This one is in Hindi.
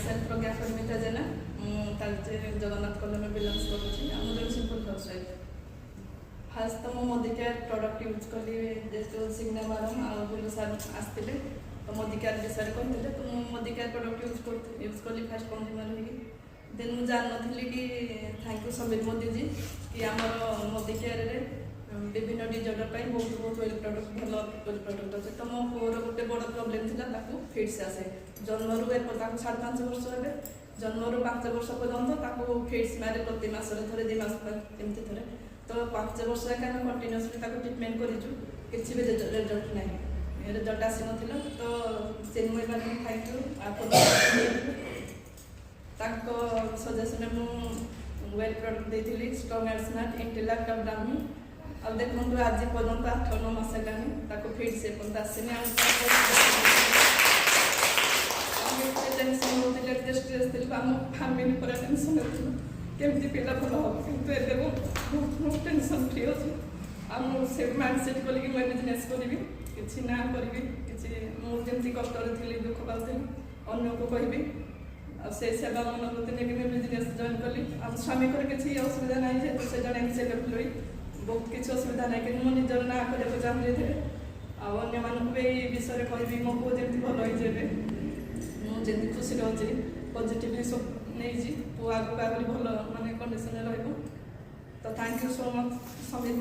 सेल्फ प्रज्ञा परमिता जेना जगन्नाथ कॉलोनी में बिलोंग्स करुँची जन सिंपल हाउस वाइफ। फास्ट तो मोदी केयर प्रोडक्ट यूज कली जो सिग्ना मैडम आ बुलू सार आसते तो मोदी केयर विषय कहते तो मोदी केयर प्रोडक्ट यूज कली फास्ट कंज्यूमर हो देन मुझे जान नी कि थैंक यू समीर मोदी जी कि आमर मोदी केयर विभिन्न डिजर्डर बहुत बहुत वेल प्रडक्ट भल वेल प्रडक्ट अच्छे। तो मो पुअर गोटे बड़ प्रोब्लेम था फिट्स आसे जन्मरू 5.5 वर्ष है जन्मरू 5 वर्ष पर्यंत फिट्स मारे प्रति मसरे थे 2 मास एमती थे तो 5 वर्ष एका कंटिन्यूसली ट्रिटमेंट करूँ किसी भी रिजल्ट ना रिजल्ट आसी ना तो चिन्मय मैडम थैंक यू आप सजेसन मुझे वेल प्रडक्ट देती स्ट्रंग and smart intellect of Brahmi अब देखो आज पर्यंत 8-9 मास है फिट से पर्यंत आसनी टेनसन होते स्ट्रेस थी आम फैमिली पूरा टेनसन केमती पिला भल हम कि बहुत टेनसन फ्री अच्छे से माइंड सेट कल कि मुझे बिजनेस करी कि ना करी मुझे कष्ट थी दुख पाती अन्न को कहबी से सेवा मनोवृत्ति नहीं बिजनेस जॉइन कली आम स्वामी को किसी असुविधा ना जेहतु से जन एम्प्लॉई बहुत किसी असुविधा ना कि मुझे निजर ना करने चाहिए अन्य मानक भी विषय कहबी मो पुओ जमी भल होजे मुझे खुशी अच्छी पॉजिटिवली सब नहीं पुओ आगे आगे भल माने कंडीशन रही तो thank you so much Sameer.